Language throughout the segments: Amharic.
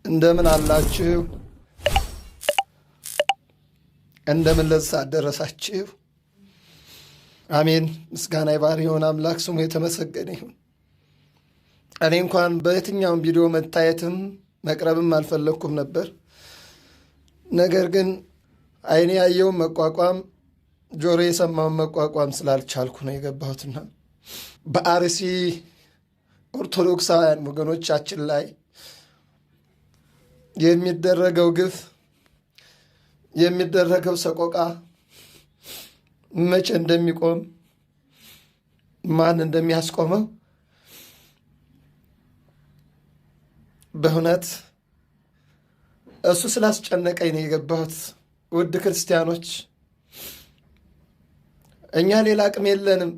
እንደምን አላችሁ? እንደምን ለሰዓት ደረሳችሁ? አሜን። ምስጋና ይሁን አምላክ ስሙ የተመሰገነ ይሁን። እኔ እንኳን በየትኛውም ቪዲዮ መታየትም መቅረብም አልፈለኩም ነበር። ነገር ግን ዓይኔ ያየውን መቋቋም ጆሮ የሰማውን መቋቋም ስላልቻልኩ ነው የገባሁትና በአርሲ ኦርቶዶክሳውያን ወገኖቻችን ላይ የሚደረገው ግፍ የሚደረገው ሰቆቃ መቼ እንደሚቆም ማን እንደሚያስቆመው በእውነት እሱ ስላስጨነቀኝ ነው የገባሁት። ውድ ክርስቲያኖች፣ እኛ ሌላ አቅም የለንም።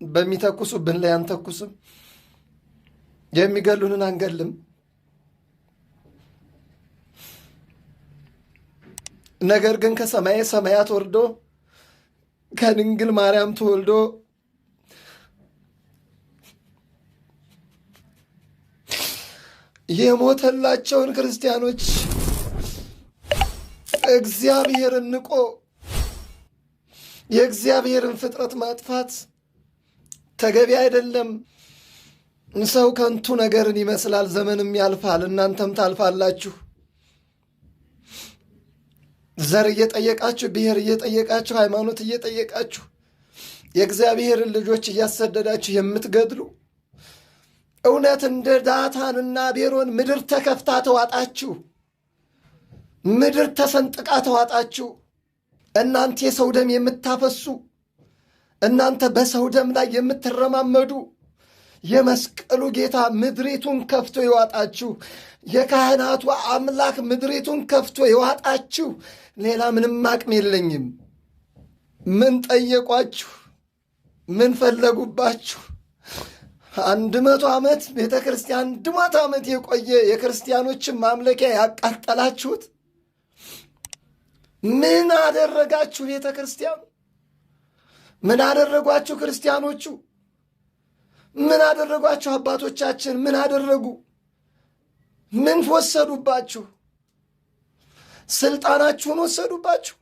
በሚተኩሱብን ላይ አንተኩስም፣ የሚገሉንን አንገልም። ነገር ግን ከሰማየ ሰማያት ወርዶ ከድንግል ማርያም ተወልዶ የሞተላቸውን ክርስቲያኖች እግዚአብሔርን ንቆ የእግዚአብሔርን ፍጥረት ማጥፋት ተገቢ አይደለም። ሰው ከንቱ ነገርን ይመስላል። ዘመንም ያልፋል፣ እናንተም ታልፋላችሁ። ዘር እየጠየቃችሁ፣ ብሔር እየጠየቃችሁ፣ ሃይማኖት እየጠየቃችሁ የእግዚአብሔርን ልጆች እያሰደዳችሁ የምትገድሉ እውነት እንደ ዳታንና አቤሮን ምድር ተከፍታ ተዋጣችሁ፣ ምድር ተሰንጥቃ ተዋጣችሁ። እናንተ የሰው ደም የምታፈሱ፣ እናንተ በሰው ደም ላይ የምትረማመዱ የመስቀሉ ጌታ ምድሪቱን ከፍቶ ይዋጣችሁ። የካህናቱ አምላክ ምድሪቱን ከፍቶ ይዋጣችሁ። ሌላ ምንም አቅም የለኝም። ምን ጠየቋችሁ? ምን ፈለጉባችሁ? 100 ዓመት ቤተ ክርስቲያን 100 ዓመት የቆየ የክርስቲያኖችን ማምለኪያ ያቃጠላችሁት ምን አደረጋችሁ? ቤተ ክርስቲያኑ ምን አደረጓችሁ? ክርስቲያኖቹ ምን አደረጓችሁ? አባቶቻችን ምን አደረጉ? ምን ወሰዱባችሁ? ስልጣናችሁን ወሰዱባችሁ።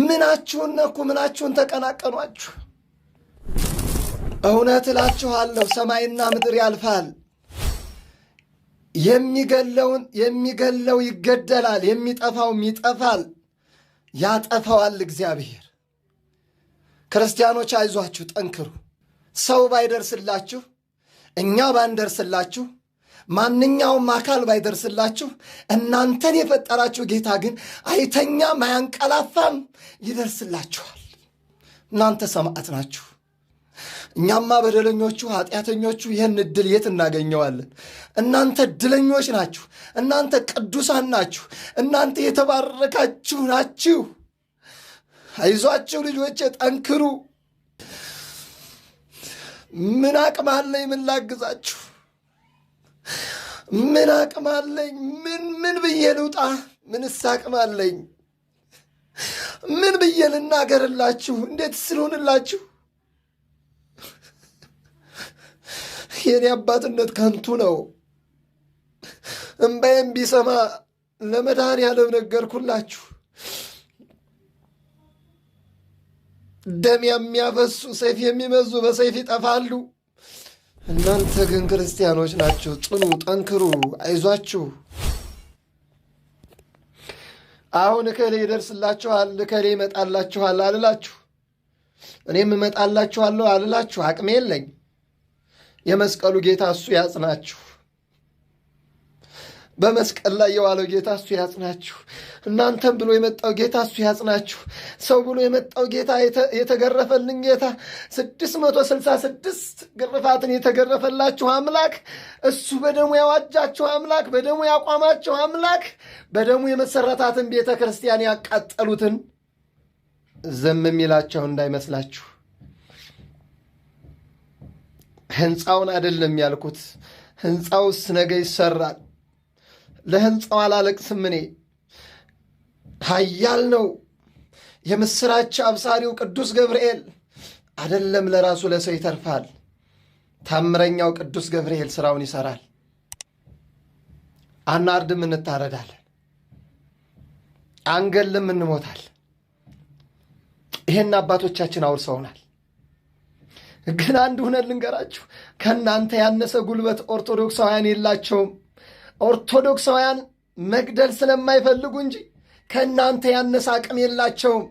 ምናችሁን ነኩ? ምናችሁን ተቀናቀኗችሁ? እውነት እላችኋለሁ ሰማይና ምድር ያልፋል። የሚገለው ይገደላል፣ የሚጠፋውም ይጠፋል። ያጠፋዋል እግዚአብሔር። ክርስቲያኖች አይዟችሁ፣ ጠንክሩ። ሰው ባይደርስላችሁ፣ እኛ ባንደርስላችሁ፣ ማንኛውም አካል ባይደርስላችሁ፣ እናንተን የፈጠራችሁ ጌታ ግን አይተኛም፣ አያንቀላፋም፣ ይደርስላችኋል። እናንተ ሰማዕት ናችሁ። እኛማ በደለኞቹ ኃጢአተኞቹ ይህን ዕድል የት እናገኘዋለን? እናንተ ዕድለኞች ናችሁ። እናንተ ቅዱሳን ናችሁ። እናንተ የተባረካችሁ ናችሁ። አይዟችሁ ልጆቼ፣ ጠንክሩ። ምን አቅም አለኝ? ምን ላግዛችሁ? ምን አቅም አለኝ? ምን ብዬ ልውጣ? ምንስ አቅም አለኝ? ምን ብዬ ልናገርላችሁ? እንዴት ስልሆንላችሁ? የኔ አባትነት ከንቱ ነው። እምባዬም ቢሰማ ለመድኃኔዓለም ነገርኩላችሁ። ደም የሚያፈሱ ሰይፍ የሚመዙ በሰይፍ ይጠፋሉ። እናንተ ግን ክርስቲያኖች ናችሁ። ጽኑ፣ ጠንክሩ፣ አይዟችሁ። አሁን እከሌ ይደርስላችኋል፣ እከሌ ይመጣላችኋል አልላችሁ። እኔም እመጣላችኋለሁ አልላችሁ። አቅሜ የለኝ። የመስቀሉ ጌታ እሱ ያጽናችሁ። በመስቀል ላይ የዋለው ጌታ እሱ ያጽናችሁ። እናንተም ብሎ የመጣው ጌታ እሱ ያጽናችሁ። ሰው ብሎ የመጣው ጌታ፣ የተገረፈልን ጌታ፣ 666 ግርፋትን የተገረፈላችሁ አምላክ እሱ፣ በደሙ ያዋጃችሁ አምላክ፣ በደሙ ያቋማችሁ አምላክ፣ በደሙ የመሰረታትን ቤተ ክርስቲያን ያቃጠሉትን ዝም የሚላቸው እንዳይመስላችሁ። ሕንፃውን አይደለም ያልኩት፣ ሕንፃውስ ነገ ይሰራል። ለሕንፃው አላለቅስም እኔ። ኃያል ነው የምሥራች አብሳሪው ቅዱስ ገብርኤል። አይደለም ለራሱ ለሰው ይተርፋል። ታምረኛው ቅዱስ ገብርኤል ሥራውን ይሠራል። አናርድም፣ እንታረዳለን፣ አንገልም፣ እንሞታለን። ይሄን አባቶቻችን አውርሰውናል። ግን አንድ ሁነት ልንገራችሁ፣ ከእናንተ ያነሰ ጉልበት ኦርቶዶክሳውያን የላቸውም። ኦርቶዶክሳውያን መግደል ስለማይፈልጉ እንጂ ከእናንተ ያነሰ አቅም የላቸውም።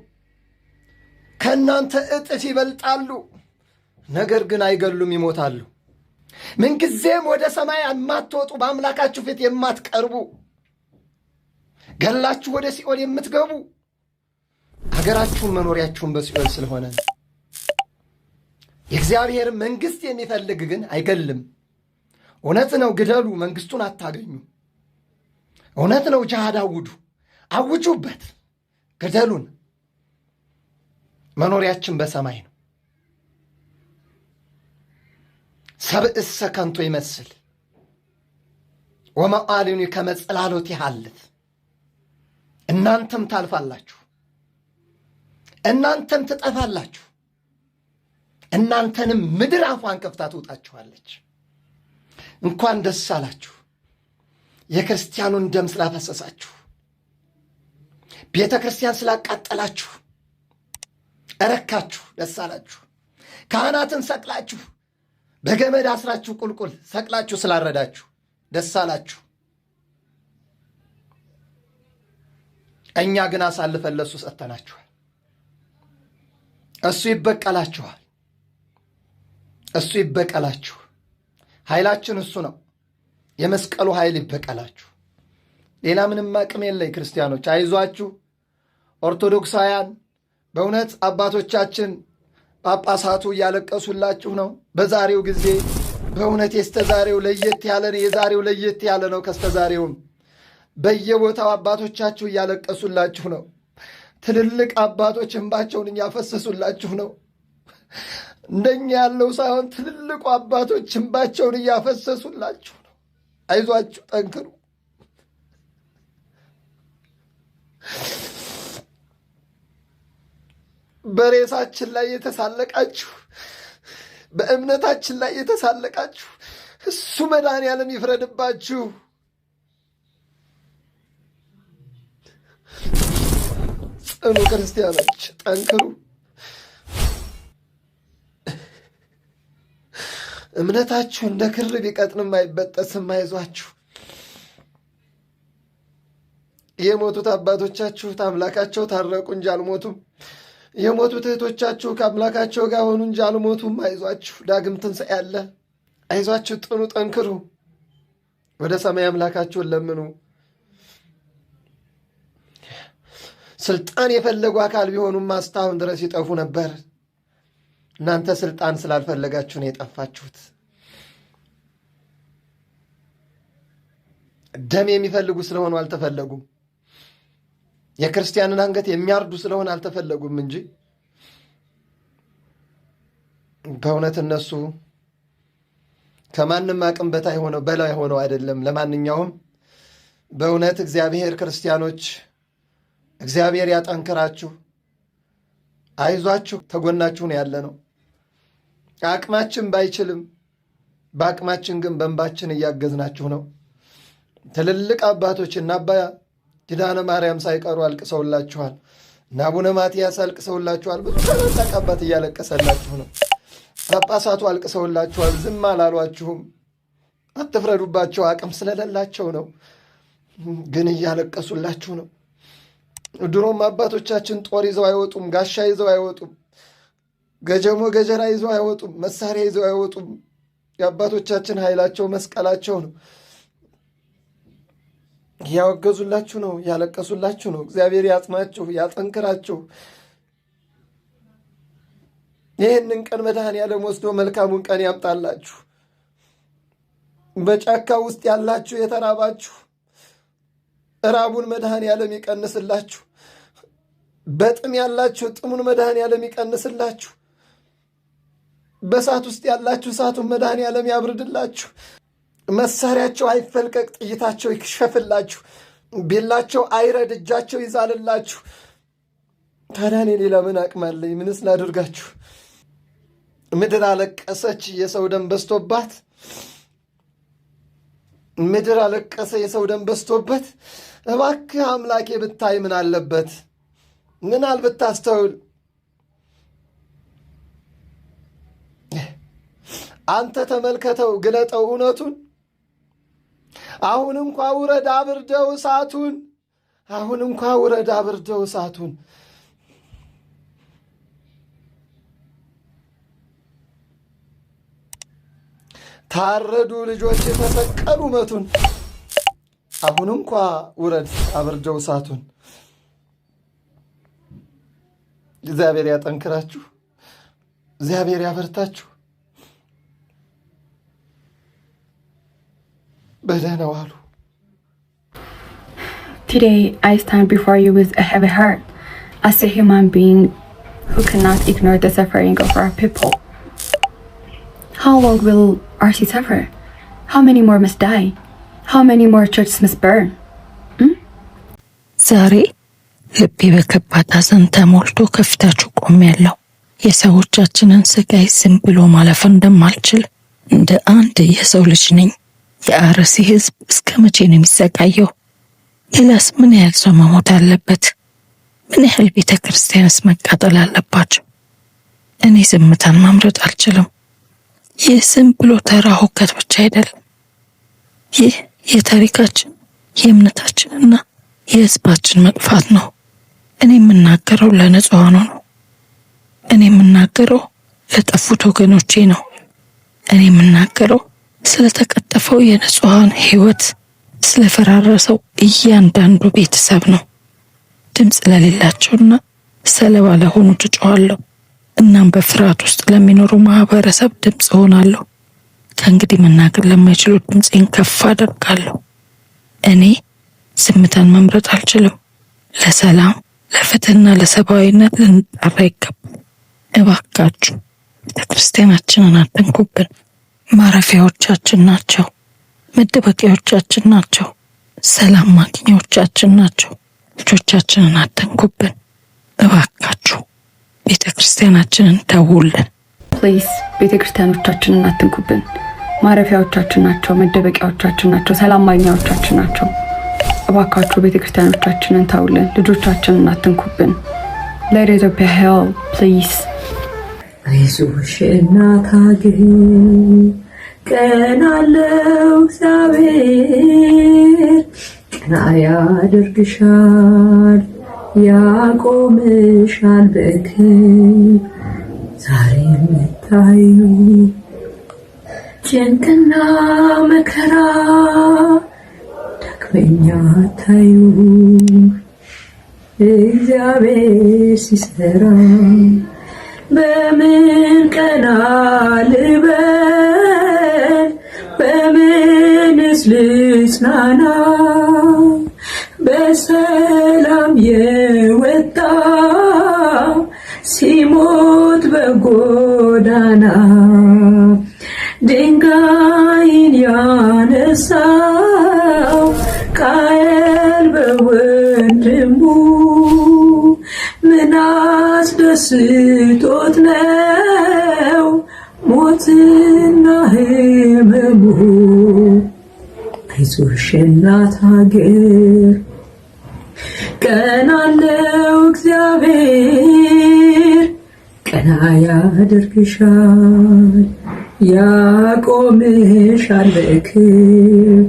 ከእናንተ እጥፍ ይበልጣሉ። ነገር ግን አይገሉም፣ ይሞታሉ። ምንጊዜም ወደ ሰማይ የማትወጡ በአምላካችሁ ፊት የማትቀርቡ ገላችሁ ወደ ሲኦል የምትገቡ ሀገራችሁን መኖሪያችሁን በሲኦል ስለሆነ የእግዚአብሔር መንግሥት የሚፈልግ ግን አይገልም። እውነት ነው፣ ግደሉ፣ መንግሥቱን አታገኙ። እውነት ነው፣ ጅሃድ አውጁበት፣ ግደሉን። መኖሪያችን በሰማይ ነው። ሰብእሰ ከንቶ ይመስል ወመዓልኒ ከመ ጽላሎት ይሃልፍ። እናንተም ታልፋላችሁ፣ እናንተም ትጠፋላችሁ፣ እናንተንም ምድር አፏን ከፍታ ትውጣችኋለች። እንኳን ደስ አላችሁ፣ የክርስቲያኑን ደም ስላፈሰሳችሁ፣ ቤተ ክርስቲያን ስላቃጠላችሁ እረካችሁ፣ ደስ አላችሁ። ካህናትን ሰቅላችሁ በገመድ አስራችሁ ቁልቁል ሰቅላችሁ ስላረዳችሁ ደስ አላችሁ። እኛ ግን አሳልፈን ለእሱ ሰጥተናችኋል። እሱ ይበቀላችኋል፣ እሱ ይበቀላችሁ። ኃይላችን እሱ ነው። የመስቀሉ ኃይል ይበቀላችሁ። ሌላ ምንም አቅም የለኝ። ክርስቲያኖች አይዟችሁ። ኦርቶዶክሳውያን በእውነት አባቶቻችን ጳጳሳቱ እያለቀሱላችሁ ነው። በዛሬው ጊዜ በእውነት የስተዛሬው ለየት ያለ ነው። የዛሬው ለየት ያለ ነው ከስተዛሬውም። በየቦታው አባቶቻችሁ እያለቀሱላችሁ ነው። ትልልቅ አባቶች እንባቸውን እያፈሰሱላችሁ ነው። እንደኛ ያለው ሳይሆን ትልልቁ አባቶች እንባቸውን እያፈሰሱላችሁ ነው። አይዟችሁ፣ ጠንክሩ። በሬሳችን ላይ የተሳለቃችሁ፣ በእምነታችን ላይ የተሳለቃችሁ እሱ መድኃኔዓለም ይፍረድባችሁ። ጽኑ ክርስቲያኖች፣ ጠንክሩ። እምነታችሁ እንደ ክር ቢቀጥንም አይበጠስም። አይዟችሁ። የሞቱት አባቶቻችሁ ከአምላካቸው ታረቁ እንጂ አልሞቱም። የሞቱት እህቶቻችሁ ከአምላካቸው ጋር ሆኑ እንጂ አልሞቱም። አይዟችሁ፣ ዳግም ትንሣኤ አለ። አይዟችሁ፣ ጥኑ፣ ጠንክሩ። ወደ ሰማይ አምላካችሁን ለምኑ። ስልጣን የፈለጉ አካል ቢሆኑም እስካሁን ድረስ ይጠፉ ነበር። እናንተ ስልጣን ስላልፈለጋችሁ ነው የጠፋችሁት። ደም የሚፈልጉ ስለሆኑ አልተፈለጉም። የክርስቲያንን አንገት የሚያርዱ ስለሆነ አልተፈለጉም እንጂ በእውነት እነሱ ከማንም አቅም በላይ ሆነው አይደለም። ለማንኛውም በእውነት እግዚአብሔር ክርስቲያኖች፣ እግዚአብሔር ያጠንክራችሁ። አይዟችሁ፣ ተጎናችሁን ያለ ነው። አቅማችን ባይችልም በአቅማችን ግን በእንባችን እያገዝናችሁ ነው። ትልልቅ አባቶች እና አባ ኪዳነ ማርያም ሳይቀሩ አልቅሰውላችኋል። እና አቡነ ማትያስ አልቅሰውላችኋል። ብዙ ታላላቅ አባት እያለቀሰላችሁ ነው። ጳጳሳቱ አልቅሰውላችኋል። ዝም አላሏችሁም። አትፍረዱባቸው፣ አቅም ስለሌላቸው ነው። ግን እያለቀሱላችሁ ነው። ድሮም አባቶቻችን ጦር ይዘው አይወጡም፣ ጋሻ ይዘው አይወጡም፣ ገጀሞ ገጀራ ይዘው አይወጡም፣ መሳሪያ ይዘው አይወጡም። የአባቶቻችን ኃይላቸው መስቀላቸው ነው። እያወገዙላችሁ ነው፣ እያለቀሱላችሁ ነው። እግዚአብሔር ያጽናችሁ፣ ያጠንክራችሁ። ይህንን ቀን መድኃኔዓለም ወስዶ መልካሙን ቀን ያምጣላችሁ። በጫካ ውስጥ ያላችሁ የተራባችሁ ራቡን መድኃኔዓለም ይቀንስላችሁ። በጥም ያላችሁ ጥሙን መድኃኔዓለም ይቀንስላችሁ። በእሳት ውስጥ ያላችሁ እሳቱን መድኃኔዓለም ያብርድላችሁ። መሳሪያቸው አይፈልቀቅ፣ ጥይታቸው ይክሸፍላችሁ። ቢላቸው አይረድ፣ እጃቸው ይዛልላችሁ። ታዲያ እኔ ሌላ ምን አቅም አለኝ? ምንስ ላድርጋችሁ? ምድር አለቀሰች፣ የሰው ደም በዝቶባት። ምድር አለቀሰ የሰው ደም በስቶበት። እባክህ አምላኬ ብታይ ምን አለበት? ምናል ብታስተውል? አንተ ተመልከተው፣ ግለጠው እውነቱን። አሁን እንኳ ውረድ አብርደው እሳቱን። አሁን እንኳ ውረድ አብርደው እሳቱን። ታረዱ ልጆች የተሰቀሉ መቱን። አሁን እንኳ ውረድ አብርደው እሳቱን። እግዚአብሔር ያጠንክራችሁ፣ እግዚአብሔር ያበርታችሁ። በደህና ዋሉ። Today I stand before you with a heavy heart as a human being who cannot ignore the suffering of our people. How long will RC suffer? How many more must die? How many more churches must burn? ዛሬ ልቤ በከባድ ሐዘን ተሞልቶ ከፊታችሁ ቆሜያለሁ። የሰዎቻችንን ስቃይ ዝም ብሎ ማለፍ እንደማልችል እንደ አንድ የሰው ልጅ ነኝ። የአርሲ ሕዝብ እስከ መቼ ነው የሚሰቃየው? ሌላስ ምን ያህል ሰው መሞት አለበት? ምን ያህል ቤተ ክርስቲያንስ መቃጠል አለባቸው? እኔ ዝምታን መምረጥ አልችልም። ይህ ዝም ብሎ ተራ ሁከት ብቻ አይደለም። ይህ የታሪካችን የእምነታችንና የሕዝባችን መጥፋት ነው። እኔ የምናገረው ለንጹሐኑ ነው። እኔ የምናገረው ለጠፉት ወገኖቼ ነው። እኔ የምናገረው ስለተቀጠፈው የንጹሐን ሕይወት፣ ስለፈራረሰው እያንዳንዱ ቤተሰብ ነው። ድምፅ ለሌላቸውና ሰለባ ለሆኑ እጮኻለሁ። እናም በፍርሃት ውስጥ ለሚኖሩ ማህበረሰብ ድምፅ ሆናለሁ። ከእንግዲህ መናገር ለማይችሉት ድምፄን ከፍ አደርጋለሁ። እኔ ዝምታን መምረጥ አልችልም። ለሰላም፣ ለፍትህና ለሰብአዊነት ልንጠራ ይገባል። እባካችሁ ቤተክርስቲያናችንን አትንኩብን። ማረፊያዎቻችን ናቸው፣ መደበቂያዎቻችን ናቸው፣ ሰላም ማግኛዎቻችን ናቸው። ልጆቻችንን አትንኩብን እባካችሁ። ቤተክርስቲያናችንን ተውልን። ፕሊዝ ቤተክርስቲያኖቻችንን አትንኩብን። ማረፊያዎቻችን ናቸው፣ መደበቂያዎቻችን ናቸው፣ ሰላም ማግኛዎቻችን ናቸው። እባካችሁ ቤተክርስቲያኖቻችንን ተውልን፣ ልጆቻችንን አትንኩብን። Let Ethiopia help, please. አይዞሽ እናት ሀገር ቀና አለው እግዚአብሔር፣ ቀና ያደርግሻል ያቆምሻል በክብር። ዛሬ የምታዩ ጭንቅና መከራ ዳግመኛ አታዩም። እግዚአብሔር ሲሰራ በምን ቀና ልበል? በምንስ ልጽናና? በሰላም የወጣ ሲሞት በጎዳና ድንጋይን ያነሳው ቃየል በወንድሙ ምን አስደስቶት ነው ሞትና ሕመሙ? አይዞሽ እናት ሀገር ቀና አለው እግዚአብሔር፣ ቀና ያደርግሻል ያቆምሻል በክብር።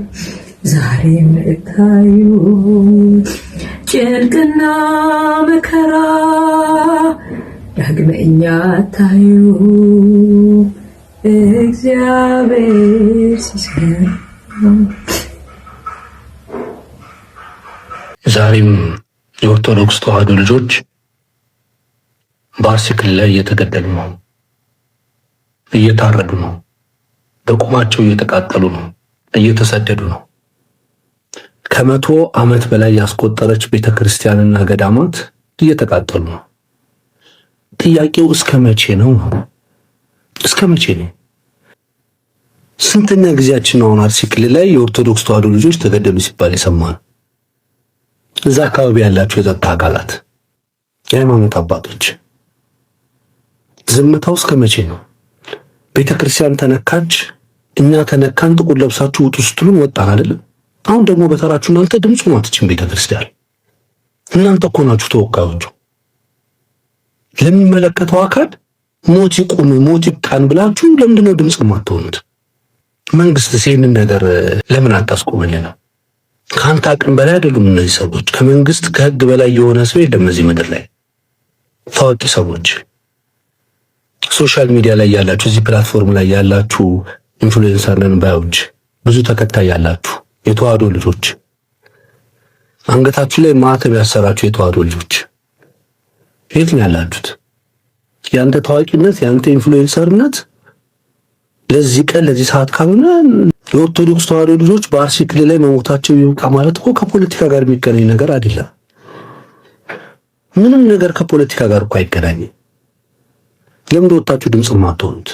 ዛሬ የምታዩ ጭንቅና መከራ ዳግመኛ አታዩ። እግዚአብሔር ሲሰራ ዛሬም የኦርቶዶክስ ተዋሕዶ ልጆች በአርሲ ክልል ላይ እየተገደሉ ነው፣ እየታረዱ ነው፣ በቁማቸው እየተቃጠሉ ነው፣ እየተሰደዱ ነው። ከ100 ዓመት በላይ ያስቆጠረች ቤተክርስቲያንና ገዳማት እየተቃጠሉ ነው። ጥያቄው እስከ መቼ ነው? እስከ መቼ ነው? ስንተኛ ጊዜያችን ነው አርሲ ክልል ላይ የኦርቶዶክስ ተዋሕዶ ልጆች ተገደሉ ሲባል የሰማነው? እዛ አካባቢ ያላችሁ የጸጥታ አካላት፣ የሃይማኖት አባቶች ዝምታው እስከ መቼ ነው? ቤተክርስቲያን ተነካች፣ እኛ ከነካን ጥቁር ለብሳችሁ ውጡ ስትሉን ወጣን አይደለም? አሁን ደግሞ በተራችሁ እናንተ ድምፁ ማትችን ቤተክርስቲያን እናንተ እኮ ናችሁ ተወካዮቹ። ለሚመለከተው አካል ሞት ይቁም ሞት ይብቃን ብላችሁ ለምንድነው ድምፅ ማትሆኑት? መንግስት ይህንን ነገር ለምን አታስቆመልን? ከአንተ አቅም በላይ አይደሉም እነዚህ ሰዎች። ከመንግስት ከህግ በላይ የሆነ ሰው የለም እዚህ ምድር ላይ። ታዋቂ ሰዎች፣ ሶሻል ሚዲያ ላይ ያላችሁ፣ እዚህ ፕላትፎርም ላይ ያላችሁ ኢንፍሉዌንሰር ነን ባዮች፣ ብዙ ተከታይ ያላችሁ የተዋህዶ ልጆች፣ አንገታችሁ ላይ ማተብ ያሰራችሁ የተዋህዶ ልጆች የት ነው ያላችሁት? ያንተ ታዋቂነት ያንተ ኢንፍሉዌንሰርነት ለዚህ ቀን ለዚህ ሰዓት ካልሆነ የኦርቶዶክስ ተዋህዶ ልጆች በአርሲ ክልል ላይ መሞታቸው ይውቃ ማለት እኮ ከፖለቲካ ጋር የሚገናኝ ነገር አይደለም። ምንም ነገር ከፖለቲካ ጋር እኮ አይገናኝም። ለምን ወጣችሁ ድምጽ ማትሆኑት?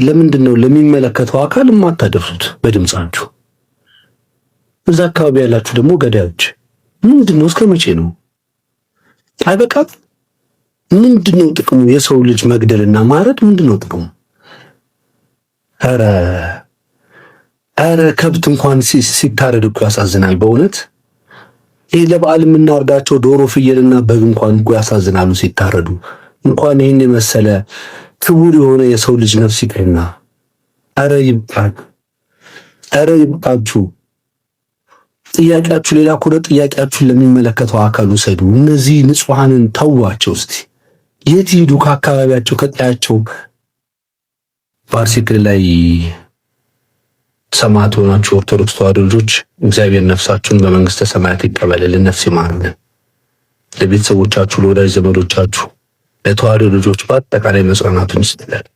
ለምንድን ነው ለሚመለከተው አካል ማታደርሱት በድምጻችሁ? እዛ አካባቢ ያላችሁ ደግሞ ገዳዮች ምንድን ነው? እስከ መቼ ነው? አይበቃም? ምንድን ነው ጥቅሙ? የሰው ልጅ መግደልና ማረድ ምንድን ነው ጥቅሙ? ኧረ ከብት እንኳን ሲታረድ እኮ ያሳዝናል በእውነት። ይሄ ለበዓል የምናርዳቸው ዶሮ ፍየልና በግ እንኳን እኮ ያሳዝናሉ ሲታረዱ። እንኳን ይህን የመሰለ ክቡር የሆነ የሰው ልጅ ነፍስ ይቅርና። ኧረ ይብቃል፣ ኧረ ይብቃችሁ። ጥያቄያችሁ ሌላ ከሆነ ጥያቄያችሁን ለሚመለከተው አካል ውሰዱ። እነዚህ ንጹሐንን ተዋቸው እስቲ። የት ሂዱ? ከአካባቢያቸው ከቀያቸው። በአርሲ ክልል ላይ ሰማዕት ሆናችሁ ኦርቶዶክስ ተዋህዶ ልጆች እግዚአብሔር ነፍሳችሁን በመንግስተ ሰማያት ይቀበልልን፣ ነፍስ ይማርልን። ለቤተሰቦቻችሁ፣ ለወዳጅ ዘመዶቻችሁ፣ ለተዋህዶ ልጆች በአጠቃላይ መጽናናቱን ይስጥልን።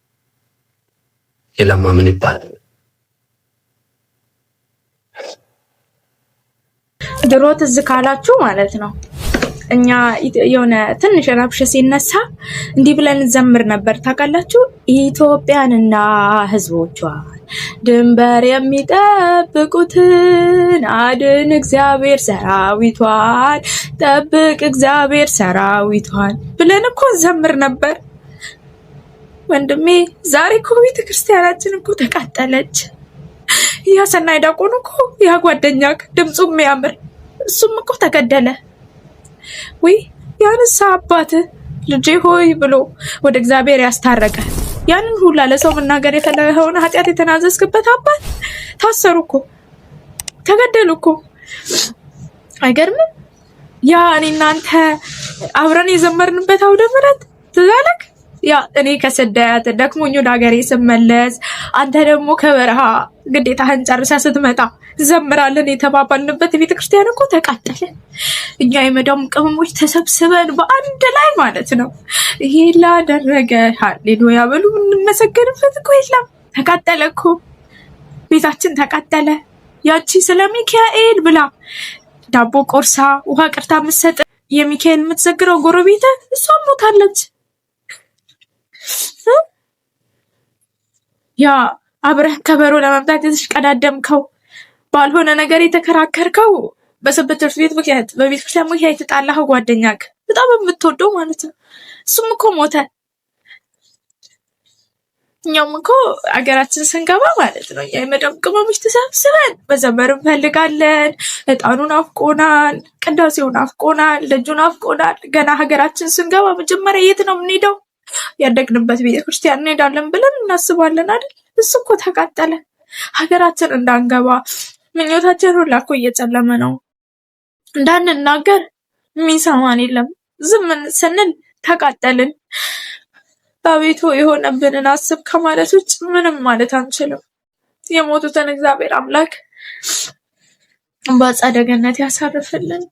የለማ ምን ይባላል? ድሮ ትዝ ካላችሁ ማለት ነው እኛ የሆነ ትንሽ ረብሽ ሲነሳ እንዲህ ብለን ዘምር ነበር ታውቃላችሁ። ኢትዮጵያንና ህዝቦቿን ድንበር የሚጠብቁትን አድን እግዚአብሔር ሰራዊቷን፣ ጠብቅ እግዚአብሔር ሰራዊቷን ብለን እኮ ዘምር ነበር ወንድሜ። ዛሬ እኮ ቤተክርስቲያናችን እኮ ተቃጠለች። ያ ሰናይ ዲያቆን እኮ ያ ጓደኛክ ድምፁ የሚያምር እሱም እኮ ተገደለ። ወይ ያንሳ አባት ልጄ ሆይ ብሎ ወደ እግዚአብሔር ያስታረቀ ያንን ሁላ ለሰው መናገር የፈለገውን ኃጢአት የተናዘዝክበት አባት ታሰሩ እኮ ተገደሉ እኮ። አይገርምም? ያ እኔ እናንተ አብረን የዘመርንበት አውደ ምሕረት ትዛለክ። ያ እኔ ከስደት ደክሞኝ ወደ ሀገሬ ስመለስ አንተ ደግሞ ከበረሃ ግዴታህን ጨርሰህ ስትመጣ ዘምራለን የተባባልንበት ቤተክርስቲያን እኮ ተቃጠለ። እኛ የመዳም ቅመሞች ተሰብስበን በአንድ ላይ ማለት ነው ይሄ ላደረገ ሃሌሉያ በሉ እንመሰገንበት እኮ የለም። ተቃጠለ እኮ ቤታችን ተቃጠለ። ያቺ ስለ ሚካኤል ብላ ዳቦ ቆርሳ ውሃ ቅርታ የምትሰጥ የሚካኤል የምትዘግረው ጎረቤት እሷ ሞታለች። ያ አብረህ ከበሮ ለመምታት የተሽቀዳደምከው ባልሆነ ነገር የተከራከርከው በሰንበት ትምህርት ቤት ምክንያት በቤተክርስቲያን ምክንያት የተጣላኸው ጓደኛክ በጣም የምትወደው ማለት ነው እሱም እኮ ሞተ። እኛም እኮ አገራችን ስንገባ ማለት ነው የመዳም ቅመሞች ተሰብስበን መዘመር እንፈልጋለን። እጣኑን አፍቆናል፣ ቅዳሴውን አፍቆናል፣ ደጁን አፍቆናል። ገና ሀገራችን ስንገባ መጀመሪያ የት ነው የምንሄደው? ያደግንበት ቤተክርስቲያን እንሄዳለን ብለን እናስባለን አይደል? እሱ እኮ ተቃጠለ። ሀገራችን እንዳንገባ ምኞታችን ሁላ እኮ እየጨለመ ነው። እንዳንናገር የሚሰማን የለም። ዝም ስንል ተቃጠልን። አቤቱ የሆነብንን አስብ ከማለት ውጭ ምንም ማለት አንችልም። የሞቱትን እግዚአብሔር አምላክ በአጸደ ገነት ያሳርፍልን።